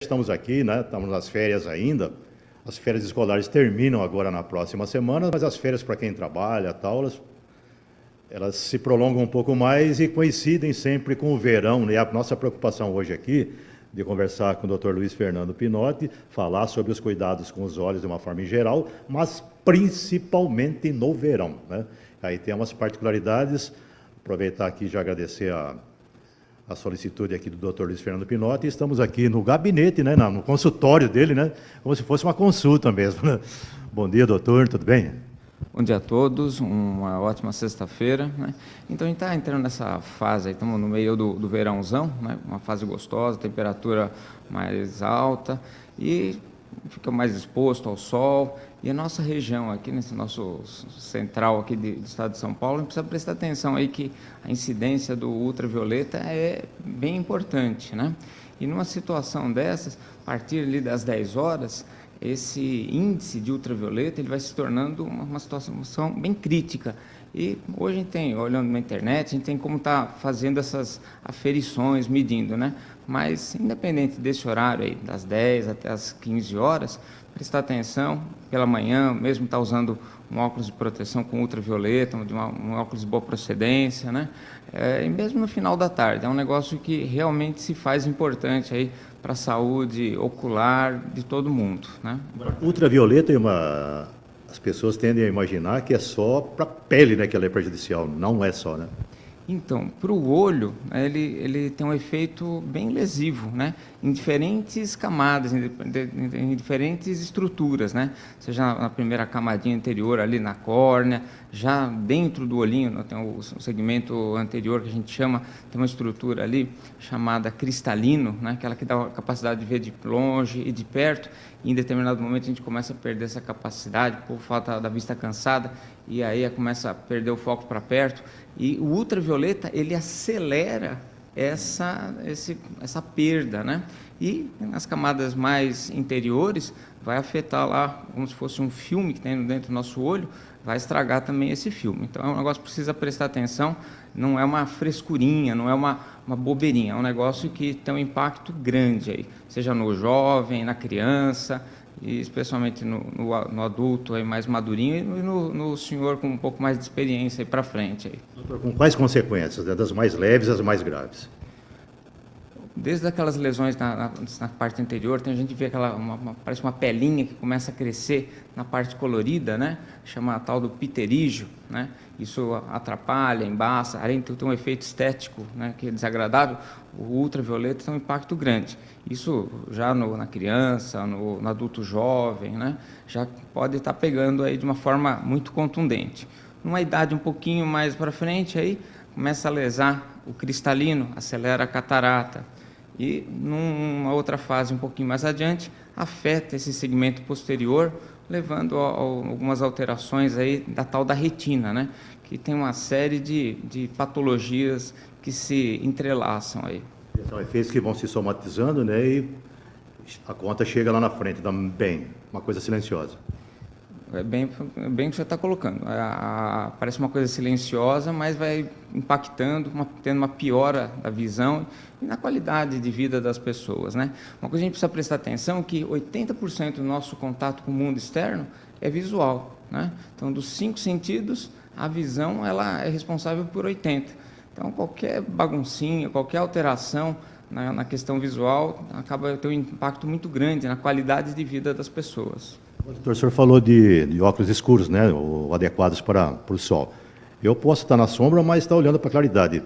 Estamos aqui, né? Estamos nas férias ainda. As férias escolares terminam agora na próxima semana, mas as férias para quem trabalha, tal, elas se prolongam um pouco mais e coincidem sempre com o verão, né? A nossa preocupação hoje aqui de conversar com o Dr. Luiz Fernando Pinotti, falar sobre os cuidados com os olhos de uma forma em geral, mas principalmente no verão, né? Aí tem umas particularidades. Aproveitar aqui e já agradecer a solicitude aqui do Dr. Luiz Fernando Pinotti. Estamos aqui no gabinete, né, no consultório dele, né, como se fosse uma consulta mesmo, né? Bom dia, doutor, tudo bem? Bom dia a todos, uma ótima sexta-feira, né? Então, a gente está entrando nessa fase, estamos no meio do verãozão, né? Uma fase gostosa, temperatura mais alta e fica mais exposto ao sol. E a nossa região aqui, nesse nosso central aqui do estado de São Paulo, a gente precisa prestar atenção aí que a incidência do ultravioleta é bem importante, né? E numa situação dessas, a partir ali das 10 horas, esse índice de ultravioleta ele vai se tornando uma situação bem crítica. E hoje a gente tem, olhando na internet, a gente tem como estar fazendo essas aferições, medindo, né? Mas, independente desse horário aí, das 10 até as 15 horas, prestar atenção, pela manhã, mesmo estar usando um óculos de proteção com ultravioleta, um óculos de boa procedência, né? E mesmo no final da tarde, é um negócio que realmente se faz importante aí para a saúde ocular de todo mundo, né? Ultravioleta as pessoas tendem a imaginar que é só para a pele, né, que ela é prejudicial. Não é só, né? Então, para o olho, ele tem um efeito bem lesivo, né? Em diferentes camadas, em diferentes estruturas, né? Seja na primeira camadinha anterior, ali na córnea, já dentro do olhinho, tem o segmento anterior que a gente chama, tem uma estrutura ali chamada cristalino, né? Aquela que dá a capacidade de ver de longe e de perto, e em determinado momento a gente começa a perder essa capacidade por falta da vista cansada, e aí começa a perder o foco para perto. E o ultravioleta, ele acelera essa perda, né? E nas camadas mais interiores, vai afetar lá, como se fosse um filme que tem dentro do nosso olho, vai estragar também esse filme. Então, é um negócio que precisa prestar atenção, não é uma frescurinha, não é uma bobeirinha, é um negócio que tem um impacto grande aí, seja no jovem, na criança, e especialmente no adulto aí mais madurinho e no senhor com um pouco mais de experiência para frente. Aí. Doutor, com quais consequências, né? Das mais leves às mais graves? Desde aquelas lesões na parte anterior, tem a gente vê parece uma pelinha que começa a crescer na parte colorida, né? Chama a tal do pterígio, né? Isso atrapalha, embaça, além de ter um efeito estético, né, que é desagradável, o ultravioleta tem um impacto grande. Isso já na criança, no adulto jovem, né? Já pode estar pegando aí de uma forma muito contundente. Numa idade um pouquinho mais para frente, aí começa a lesar o cristalino, acelera a catarata. E numa outra fase um pouquinho mais adiante, afeta esse segmento posterior, levando a algumas alterações aí da tal da retina, né? Que tem uma série de patologias que se entrelaçam aí. São efeitos que vão se somatizando, né? E a conta chega lá na frente também, uma coisa silenciosa. É bem o que você está colocando. Parece uma coisa silenciosa, mas vai impactando, tendo uma piora da visão e na qualidade de vida das pessoas, né? Uma coisa que a gente precisa prestar atenção é que 80% do nosso contato com o mundo externo é visual, né? Então, dos 5 sentidos, a visão ela é responsável por 80%. Então, qualquer baguncinha, qualquer alteração na questão visual acaba tendo um impacto muito grande na qualidade de vida das pessoas. Doutor, o senhor falou de óculos escuros, né, ou adequados para o sol. Eu posso estar na sombra, mas estar olhando para a claridade.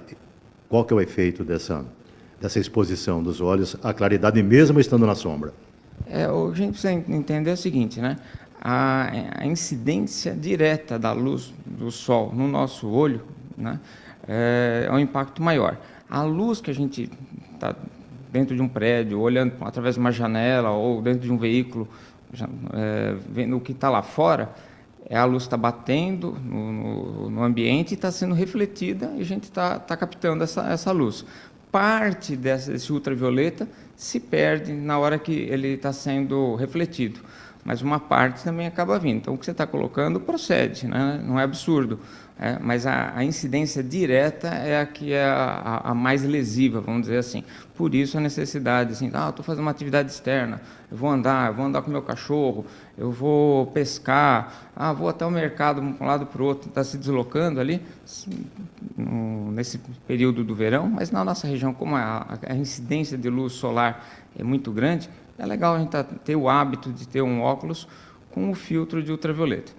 Qual que é o efeito dessa exposição dos olhos à claridade, mesmo estando na sombra? O que a gente precisa entender é o seguinte, né? A incidência direta da luz do sol no nosso olho, né, é um impacto maior. A luz que a gente está dentro de um prédio, olhando através de uma janela ou dentro de um veículo, vendo o que está lá fora, a luz está batendo no ambiente e está sendo refletida e a gente está captando essa luz. Parte desse ultravioleta se perde na hora que ele está sendo refletido, mas uma parte também acaba vindo. Então, o que você está colocando procede, né? Não é absurdo. mas a incidência direta é a que é a mais lesiva, vamos dizer assim. Por isso a necessidade, assim, estou fazendo uma atividade externa, eu vou andar com o meu cachorro, eu vou pescar, vou até o mercado, de um lado para o outro, está se deslocando ali, nesse período do verão, mas na nossa região, como a incidência de luz solar é muito grande, é legal a gente ter o hábito de ter um óculos com o filtro de ultravioleta.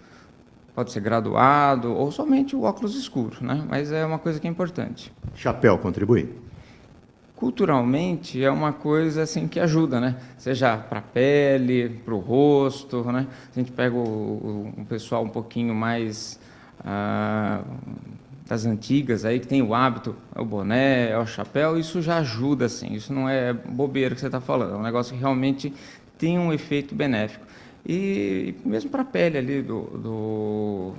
Pode ser graduado ou somente o óculos escuro, né? Mas é uma coisa que é importante. Chapéu contribui? Culturalmente é uma coisa assim que ajuda, né? Seja para a pele, para o rosto, né? A gente pega um pessoal um pouquinho mais das antigas aí que tem o hábito, é o boné, é o chapéu, isso já ajuda, assim. Isso não é bobeira que você está falando, é um negócio que realmente tem um efeito benéfico. E mesmo para a pele ali do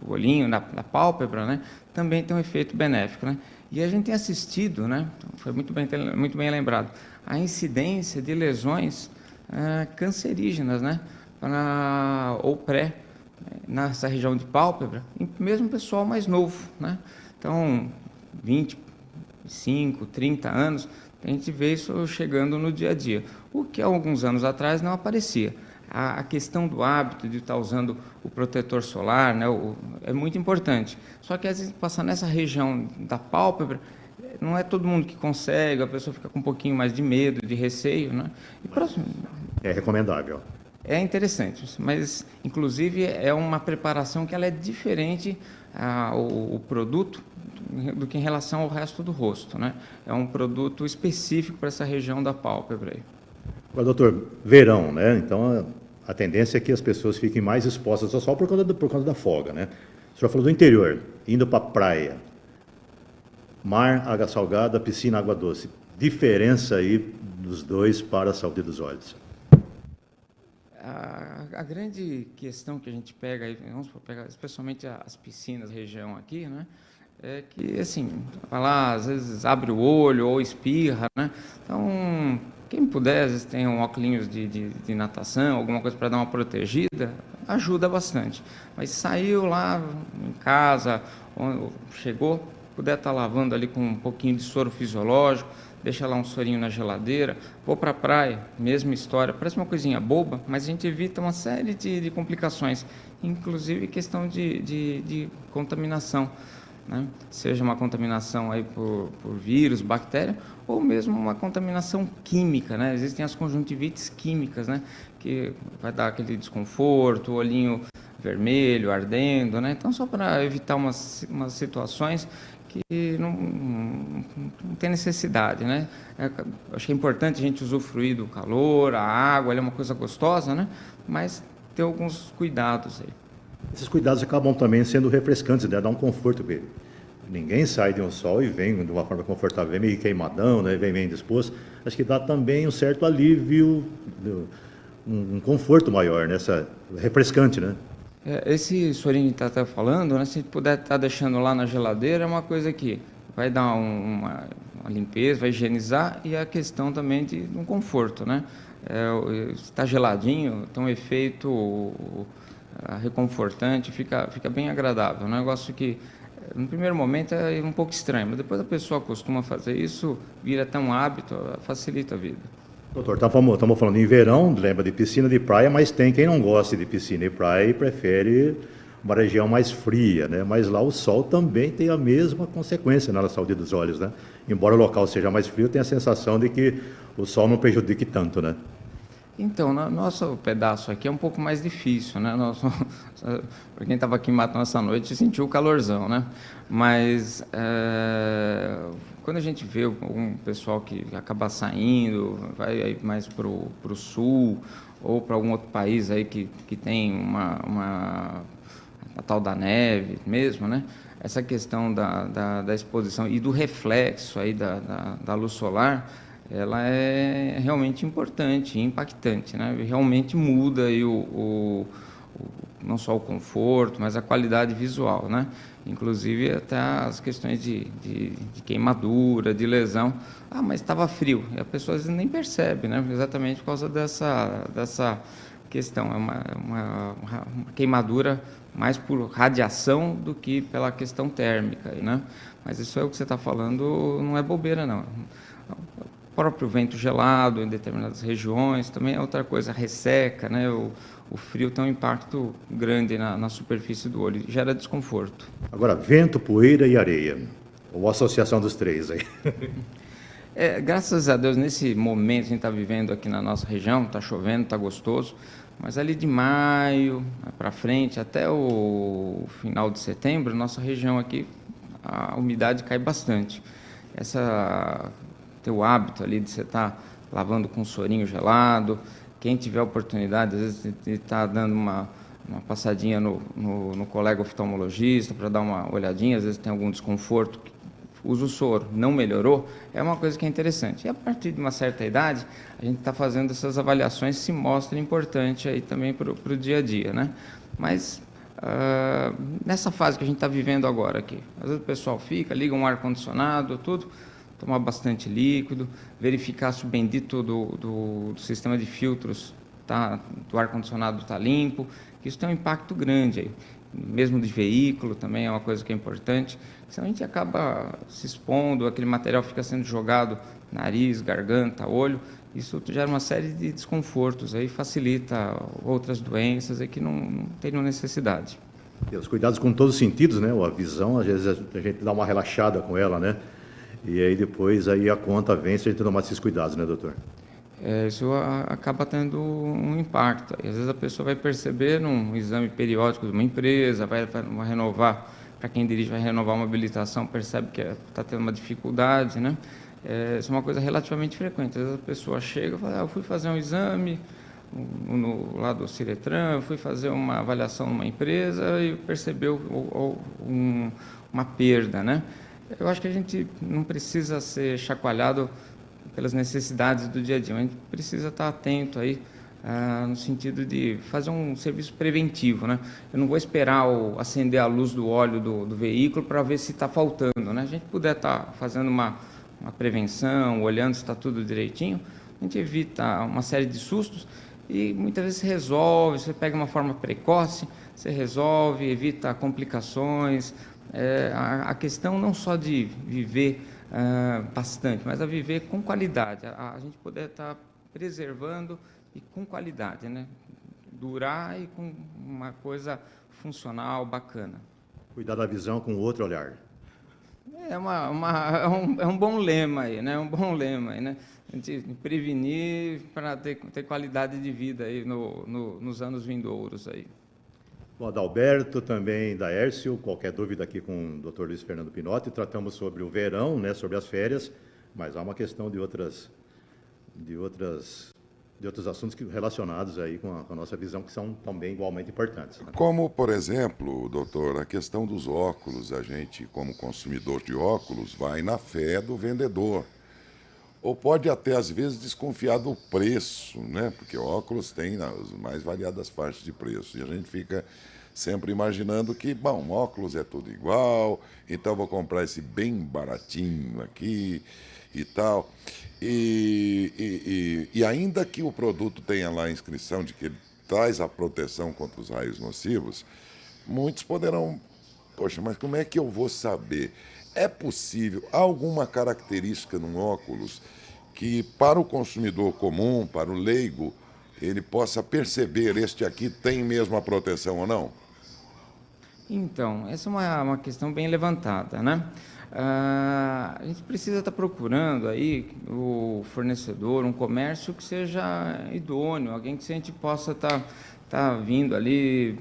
olhinho, da pálpebra, né, também tem um efeito benéfico, né? E a gente tem assistido, né, foi muito bem lembrado, a incidência de lesões cancerígenas, né, ou pré, nessa região de pálpebra, mesmo pessoal mais novo, né? Então, 25, 30 anos, a gente vê isso chegando no dia a dia, o que há alguns anos atrás não aparecia. A questão do hábito de estar usando o protetor solar, né, é muito importante. Só que, às vezes, passar nessa região da pálpebra, não é todo mundo que consegue, a pessoa fica com um pouquinho mais de medo, de receio, né? É recomendável. É interessante, mas, inclusive, é uma preparação que ela é diferente, o produto, do que em relação ao resto do rosto, né? É um produto específico para essa região da pálpebra. Agora, doutor, verão, né? Então, a tendência é que as pessoas fiquem mais expostas ao sol por conta da folga, né? O senhor falou do interior, indo para a praia, mar, água salgada, piscina, água doce. Diferença aí dos dois para a saúde dos olhos? A grande questão que a gente pega, vamos pegar especialmente as piscinas da região aqui, né? É que, assim, vai lá, às vezes abre o olho ou espirra, né? Então, quem puder, às vezes tem um óculos de natação, alguma coisa para dar uma protegida, ajuda bastante. Mas saiu lá em casa, chegou, puder estar lavando ali com um pouquinho de soro fisiológico, deixa lá um sorinho na geladeira, vou para a praia, mesma história, parece uma coisinha boba, mas a gente evita uma série de complicações, inclusive questão de contaminação, né? Seja uma contaminação aí por vírus, bactéria, ou mesmo uma contaminação química, né? Existem as conjuntivites químicas, né? Que vai dar aquele desconforto, o olhinho vermelho, ardendo, né? Então, só para evitar umas situações que não tem necessidade, né? Acho que é importante a gente usufruir do calor, a água, ela é uma coisa gostosa, né? Mas ter alguns cuidados aí. Esses cuidados acabam também sendo refrescantes, né? Dá um conforto para ele. Ninguém sai de um sol e vem de uma forma confortável, vem meio queimadão, né? Vem bem disposto. Acho que dá também um certo alívio, um conforto maior, nessa refrescante, né? Esse sorinho que está até falando, né? Se puder estar deixando lá na geladeira, é uma coisa que vai dar uma limpeza, vai higienizar, e a questão também de um conforto, né? Está geladinho, tem um efeito reconfortante, fica bem agradável. É um negócio que, no primeiro momento, é um pouco estranho, mas depois a pessoa acostuma a fazer isso, vira até um hábito, facilita a vida. Doutor, estamos falando em verão, lembra de piscina de praia, mas tem quem não gosta de piscina e praia e prefere uma região mais fria, né? Mas lá o sol também tem a mesma consequência na saúde dos olhos, né? Embora o local seja mais frio, tem a sensação de que o sol não prejudique tanto, né? Então, nosso pedaço aqui é um pouco mais difícil, né? Para quem estava aqui em Mato essa noite, sentiu o calorzão, né? Mas quando a gente vê um pessoal que acaba saindo, vai aí mais para o sul ou para algum outro país aí que tem a tal da neve mesmo, né? Essa questão da exposição e do reflexo aí da luz solar, ela é realmente importante, impactante, né? Realmente muda aí não só o conforto, mas a qualidade visual, né? Inclusive até as questões de queimadura, de lesão. Mas estava frio, e a pessoa às vezes nem percebe, né? Exatamente por causa dessa questão, é uma queimadura mais por radiação do que pela questão térmica, né? Mas isso é o que você está falando, não é bobeira, não. O próprio vento gelado em determinadas regiões também é outra coisa, resseca, né? O frio tem um impacto grande na superfície do olho, gera desconforto. Agora, vento, poeira e areia, ou associação dos três aí. Graças a Deus, nesse momento que a gente está vivendo aqui na nossa região, está chovendo, está gostoso, mas ali de maio para frente, até o final de setembro, nossa região aqui, a umidade cai bastante. Ter o hábito ali de você estar lavando com um sorinho gelado, quem tiver oportunidade, às vezes, de estar dando uma passadinha no colega oftalmologista para dar uma olhadinha, às vezes tem algum desconforto, usa o soro, não melhorou, é uma coisa que é interessante. E a partir de uma certa idade, a gente está fazendo essas avaliações, se mostra importante aí também para o dia a dia, né? Mas nessa fase que a gente está vivendo agora aqui, às vezes o pessoal liga um ar-condicionado, tudo, tomar bastante líquido, verificar se o bendito do sistema de filtros do ar-condicionado está limpo, isso tem um impacto grande aí. Mesmo de veículo também é uma coisa que é importante, senão a gente acaba se expondo, aquele material fica sendo jogado nariz, garganta, olho, isso gera uma série de desconfortos, aí facilita outras doenças aí que não teriam necessidade. E os cuidados com todos os sentidos, né? A visão, às vezes a gente dá uma relaxada com ela, né? E aí depois aí a conta vem se a gente tomar esses cuidados, né, doutor? Isso acaba tendo um impacto. E às vezes a pessoa vai perceber num exame periódico de uma empresa, vai renovar, para quem dirige, vai renovar uma habilitação, percebe que está tendo uma dificuldade, né? Isso é uma coisa relativamente frequente. Às vezes a pessoa chega e fala, eu fui fazer um exame lá do Ciretran, eu fui fazer uma avaliação numa empresa e percebeu uma perda, né? Eu acho que a gente não precisa ser chacoalhado pelas necessidades do dia a dia, a gente precisa estar atento aí no sentido de fazer um serviço preventivo, né? Eu não vou esperar acender a luz do óleo do veículo para ver se está faltando, né? A gente puder estar fazendo uma prevenção, olhando se está tudo direitinho, a gente evita uma série de sustos e muitas vezes resolve, você pega uma forma precoce, você resolve, evita complicações. A questão não só de viver bastante, mas a viver com qualidade, a gente poder estar preservando e com qualidade, né? Durar e com uma coisa funcional, bacana. Cuidar da visão com outro olhar. É um bom lema aí, né? Um bom lema aí, né? A gente prevenir para ter qualidade de vida aí nos anos vindouros aí. Bom, Adalberto, também da Hércio, qualquer dúvida aqui com o Dr. Luiz Fernando Pinotti, tratamos sobre o verão, né, sobre as férias, mas há uma questão de outros assuntos relacionados aí com a nossa visão, que são também igualmente importantes, né? Como, por exemplo, doutor, a questão dos óculos, a gente, como consumidor de óculos, vai na fé do vendedor. Ou pode até, às vezes, desconfiar do preço, né? Porque óculos tem as mais variadas faixas de preço. E a gente fica sempre imaginando que, bom, óculos é tudo igual, então vou comprar esse bem baratinho aqui e tal. E ainda que o produto tenha lá a inscrição de que ele traz a proteção contra os raios nocivos, muitos poderão, poxa, mas como é que eu vou saber? É possível, há alguma característica no óculos que para o consumidor comum, para o leigo, ele possa perceber, este aqui tem mesmo a proteção ou não? Então, essa é uma questão bem levantada, né? A gente precisa estar procurando aí o fornecedor, um comércio que seja idôneo, alguém que a gente possa estar vindo ali,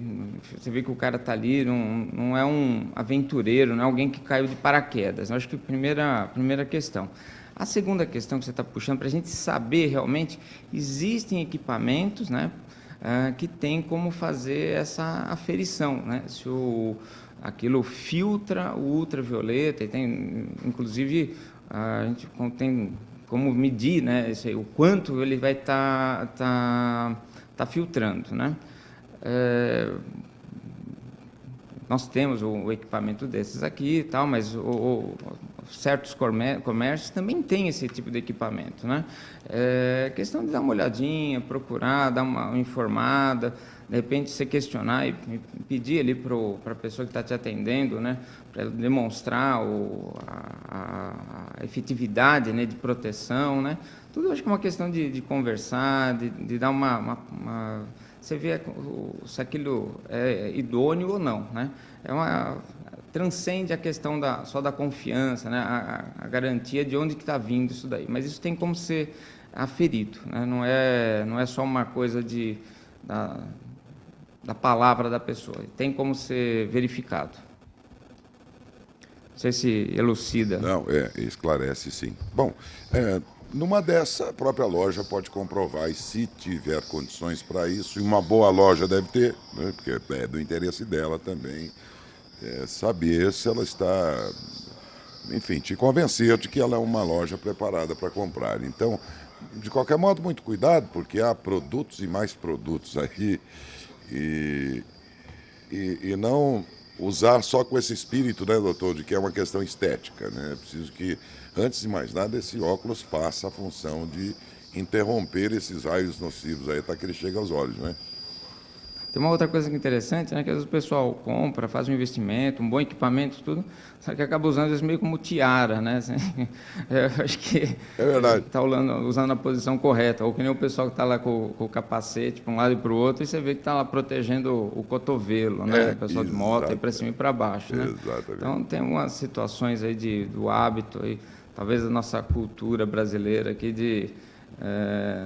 você vê que o cara está ali, não é um aventureiro, não é alguém que caiu de paraquedas. Eu acho que a primeira questão. A segunda questão que você está puxando, para a gente saber realmente, existem equipamentos, né, que tem como fazer essa aferição, né, se aquilo filtra o ultravioleta, e tem, inclusive, a gente tem como medir, né, o quanto ele vai tá filtrando, né? Nós temos o equipamento desses aqui e tal, mas certos comércios também têm esse tipo de equipamento, né? É questão de dar uma olhadinha, procurar, dar uma informada, de repente você questionar e pedir ali para a pessoa que está te atendendo, né, para demonstrar a efetividade, né, de proteção, né? Tudo eu acho que é uma questão de conversar, de dar você vê se aquilo é idôneo ou não, né? Transcende a questão só da confiança, né? A garantia de onde que está vindo isso daí. Mas isso tem como ser aferido, né? Não é só uma coisa da palavra da pessoa, tem como ser verificado. Não sei se elucida. Não, esclarece sim. Bom, numa dessa, a própria loja pode comprovar, e se tiver condições para isso, e uma boa loja deve ter, né, porque é do interesse dela também, saber se ela está, enfim, te convencer de que ela é uma loja preparada para comprar. Então, de qualquer modo, muito cuidado, porque há produtos e mais produtos aí, e não usar só com esse espírito, né, doutor, de que é uma questão estética, né? É preciso que, antes de mais nada, esse óculos faça a função de interromper esses raios nocivos aí, até que ele chegue aos olhos, né? Tem uma outra coisa interessante, né, que às vezes o pessoal compra, faz um investimento, um bom equipamento, tudo, só que acaba usando isso meio como tiara, né? Assim, eu acho que é verdade. Está usando a posição correta, ou que nem o pessoal que está lá com o capacete para um lado e para o outro, e você vê que está lá protegendo o cotovelo, né? O pessoal de moto, para cima e para baixo, né? Exatamente. Então, tem umas situações aí do hábito, aí, talvez da nossa cultura brasileira aqui de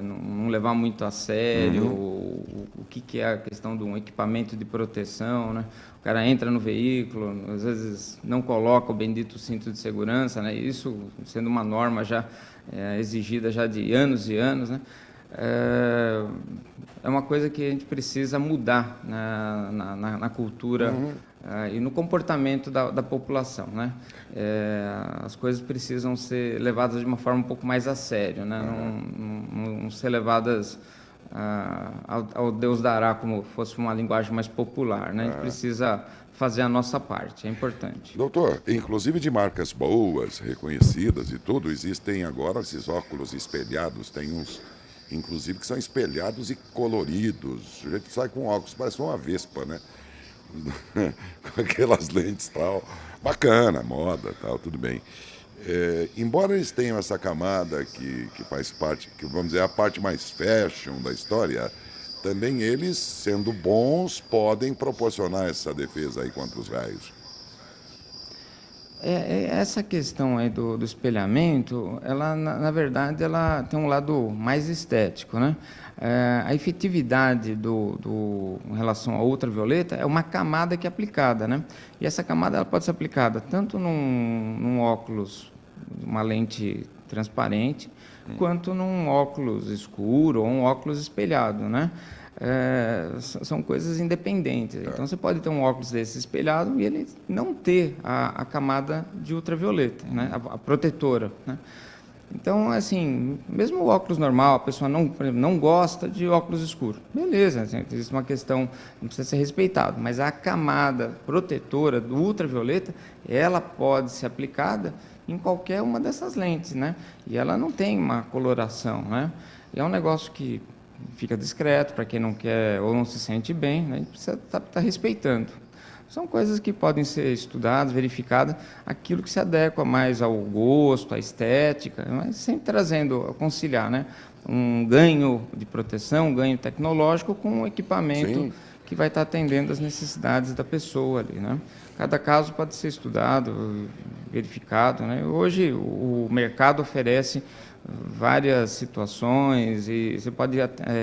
não levar muito a sério o que é a questão de um equipamento de proteção, né? O cara entra no veículo, às vezes não coloca o bendito cinto de segurança, né? Isso sendo uma norma já exigida já de anos e anos, né? É uma coisa que a gente precisa mudar na cultura e no comportamento da população, né? As coisas precisam ser levadas de uma forma um pouco mais a sério, né? Não ser levadas ao Deus dará, como fosse uma linguagem mais popular, né? A gente precisa fazer a nossa parte, é importante. Doutor, inclusive de marcas boas, reconhecidas e tudo, existem agora esses óculos espelhados, tem uns, inclusive, que são espelhados e coloridos. A gente sai com óculos, parece uma vespa, né? Com aquelas lentes tal, bacana, moda, tal, tudo bem. Embora eles tenham essa camada que faz parte, que vamos dizer, a parte mais fashion da história, também eles, sendo bons, podem proporcionar essa defesa aí contra os raios. Essa questão aí do espelhamento, ela, na verdade, ela tem um lado mais estético, né? A efetividade em relação à ultravioleta é uma camada que é aplicada, né? E essa camada ela pode ser aplicada tanto num óculos, uma lente transparente, quanto num óculos escuro ou um óculos espelhado, né? São coisas independentes. Então, você pode ter um óculos desse espelhado e ele não ter a camada de ultravioleta, né? A protetora, né? Então, assim, mesmo o óculos normal, a pessoa não gosta de óculos escuros. Beleza, assim, existe uma questão, não precisa ser respeitado, mas a camada protetora do ultravioleta, ela pode ser aplicada em qualquer uma dessas lentes, né? E ela não tem uma coloração, né? E é um negócio que fica discreto para quem não quer ou não se sente bem, né? A gente precisa estar respeitando. São coisas que podem ser estudadas, verificadas, aquilo que se adequa mais ao gosto, à estética, mas sempre trazendo, conciliar, né? Um ganho de proteção, um ganho tecnológico com um equipamento Sim. que vai estar atendendo às necessidades da pessoa ali, né? Cada caso pode ser estudado, verificado, né? Hoje o mercado oferece várias situações e você pode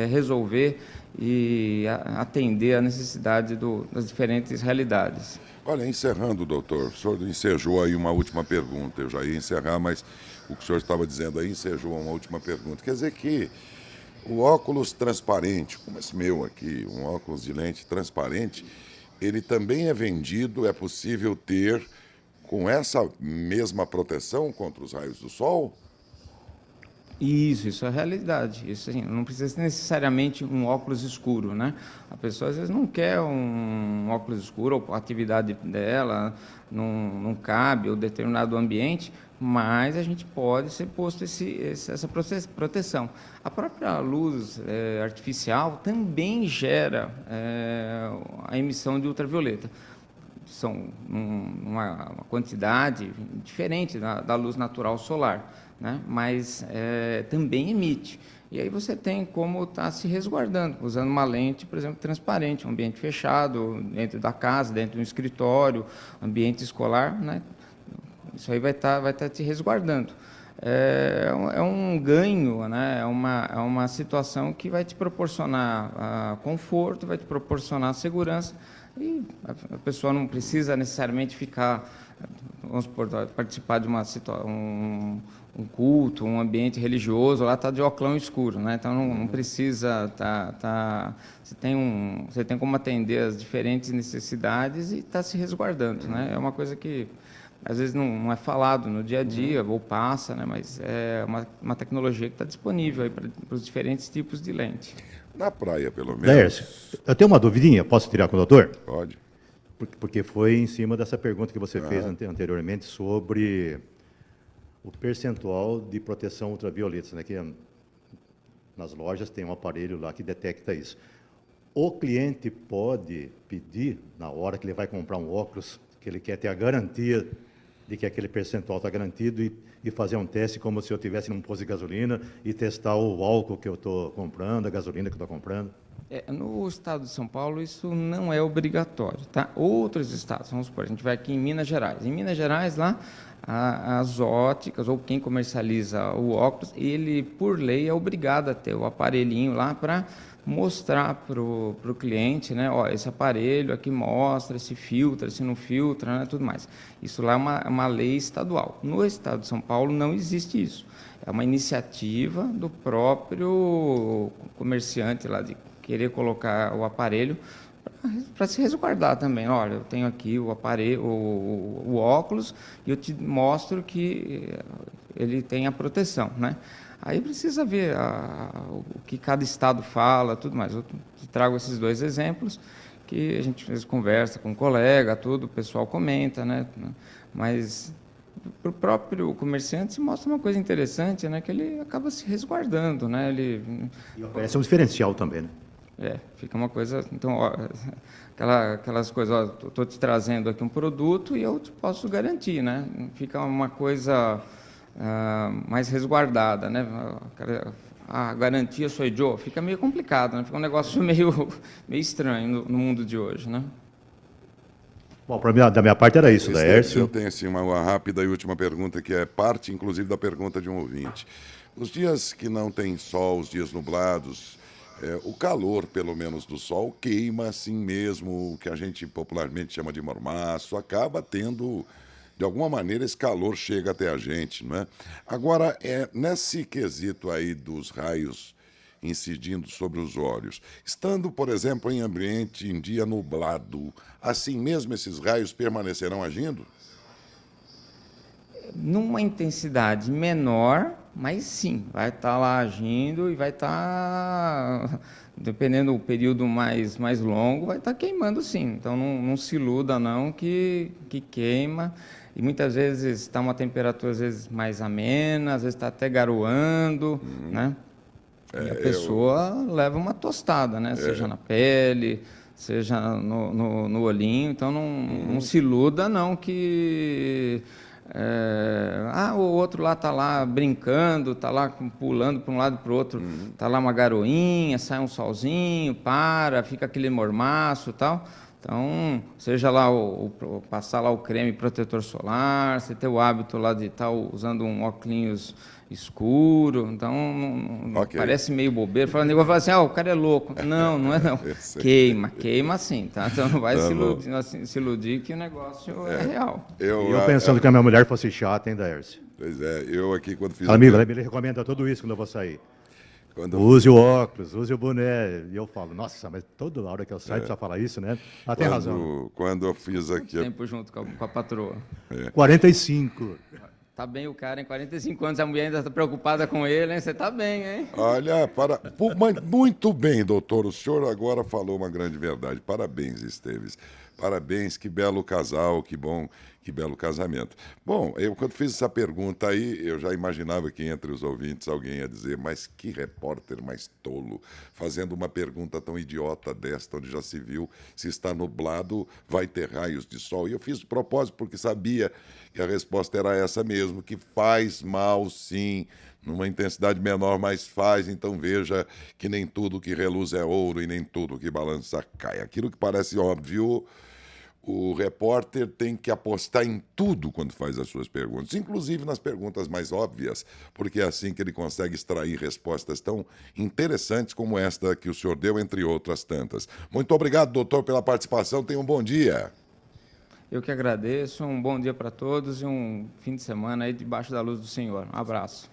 resolver e atender a necessidade das diferentes realidades. Olha, encerrando, doutor, o senhor ensejou aí uma última pergunta. Eu já ia encerrar, mas o que o senhor estava dizendo aí ensejou uma última pergunta. Quer dizer que o óculos transparente, como esse meu aqui, um óculos de lente transparente, ele também é vendido, é possível ter com essa mesma proteção contra os raios do sol? Isso é a realidade. Isso, assim, não precisa ser necessariamente um óculos escuro, né? A pessoa às vezes não quer um óculos escuro, ou a atividade dela não cabe, ou determinado ambiente, mas a gente pode ser posto essa proteção. A própria luz artificial também gera a emissão de ultravioleta. São uma quantidade diferente da luz natural solar, né? Mas também emite. E aí você tem como estar se resguardando, usando uma lente, por exemplo, transparente, um ambiente fechado, dentro da casa, dentro do escritório, ambiente escolar, né? Isso aí vai estar te resguardando. É um ganho, né? É uma situação que vai te proporcionar conforto, vai te proporcionar segurança, e a pessoa não precisa necessariamente ficar, vamos supor, participar de um culto, um ambiente religioso, lá está de óculos escuro, né? Então não precisa você tem como atender as diferentes necessidades e está se resguardando, né? É uma coisa que às vezes não é falado no dia a dia, ou passa, né? Mas é uma tecnologia que está disponível para os diferentes tipos de lente. Na praia, pelo menos. Laércio, eu tenho uma duvidinha, posso tirar com o doutor? Pode. Porque foi em cima dessa pergunta que você fez anteriormente sobre o percentual de proteção ultravioleta, né? Que nas lojas tem um aparelho lá que detecta isso. O cliente pode pedir, na hora que ele vai comprar um óculos, que ele quer ter a garantia de que aquele percentual está garantido, e fazer um teste como se eu estivesse num posto de gasolina e testar o álcool que eu estou comprando, a gasolina que eu estou comprando? No estado de São Paulo, isso não é obrigatório, tá? Outros estados, vamos supor, a gente vai aqui em Minas Gerais. Em Minas Gerais, lá, as óticas, ou quem comercializa o óculos, ele, por lei, é obrigado a ter o aparelhinho lá para mostrar para o cliente, né? Ó, esse aparelho aqui mostra se filtra, se não filtra, né? Tudo mais. Isso lá é uma lei estadual. No estado de São Paulo não existe isso. É uma iniciativa do próprio comerciante lá de querer colocar o aparelho para se resguardar também. Olha, eu tenho aqui o aparelho, o óculos, e eu te mostro que ele tem a proteção, né? Aí precisa ver o que cada estado fala, tudo mais. Eu te trago esses dois exemplos, que a gente às vezes conversa com um colega, tudo, o pessoal comenta, né? Mas para o próprio comerciante se mostra uma coisa interessante, né? Que ele acaba se resguardando, né? E oferece um diferencial também, né? Fica uma coisa... Então, ó, aquelas coisas, estou te trazendo aqui um produto e eu te posso garantir, né? Fica uma coisa mais resguardada, né? A garantia sou eu, fica meio complicado, né? Fica um negócio meio estranho no mundo de hoje, né? Bom, da minha parte era isso, Laércio. Eu tenho assim, uma rápida e última pergunta, que é parte, inclusive, da pergunta de um ouvinte. Os dias que não tem sol, os dias nublados, o calor, pelo menos, do sol queima assim mesmo, o que a gente popularmente chama de mormaço, acaba tendo, de alguma maneira, esse calor chega até a gente, não é? Agora, nesse quesito aí dos raios incidindo sobre os olhos, estando, por exemplo, em dia nublado, assim mesmo esses raios permanecerão agindo? Numa intensidade menor, mas sim, vai estar lá agindo e vai estar, dependendo do período mais longo, vai estar queimando sim. Então não se iluda não que queima. E muitas vezes está uma temperatura às vezes mais amena, às vezes está até garoando, né? E a pessoa leva uma tostada, né? Seja na pele, seja no olhinho. Então não se iluda não que o outro lá está lá brincando, está lá pulando para um lado e para o outro, está lá uma garoinha, sai um solzinho, fica aquele mormaço e tal. Então, seja lá passar lá o creme protetor solar, você ter o hábito lá de estar usando um óculos escuro, então parece meio bobeiro. Nego vai falar assim, o cara é louco. Não é não. Queima sim, tá? Então não vai se iludir que o negócio é real. Eu pensando que a minha mulher fosse chata, hein, Laércio? Pois é, eu aqui quando fiz... Ela me recomenda tudo isso quando eu vou sair. Use o óculos, use o boné. E eu falo, nossa, mas toda hora que eu saio precisa falar isso, né? Ela tem razão. Quando eu fiz aqui... Tempo junto com a patroa. 45. Tá bem o cara, em 45 anos, a mulher ainda está preocupada com ele, hein? Você tá bem, hein? Olha, muito bem, doutor. O senhor agora falou uma grande verdade. Parabéns, Esteves. Parabéns, que belo casal, que bom, que belo casamento. Bom, eu quando fiz essa pergunta aí, eu já imaginava que entre os ouvintes alguém ia dizer, mas que repórter mais tolo, fazendo uma pergunta tão idiota desta, onde já se viu, se está nublado, vai ter raios de sol. E eu fiz de propósito porque sabia que a resposta era essa mesmo, que faz mal sim, numa intensidade menor, mas faz. Então veja que nem tudo que reluz é ouro e nem tudo que balança cai. Aquilo que parece óbvio, o repórter tem que apostar em tudo quando faz as suas perguntas, inclusive nas perguntas mais óbvias, porque é assim que ele consegue extrair respostas tão interessantes como esta que o senhor deu, entre outras tantas. Muito obrigado, doutor, pela participação. Tenha um bom dia. Eu que agradeço, um bom dia para todos e um fim de semana aí debaixo da luz do Senhor. Um abraço.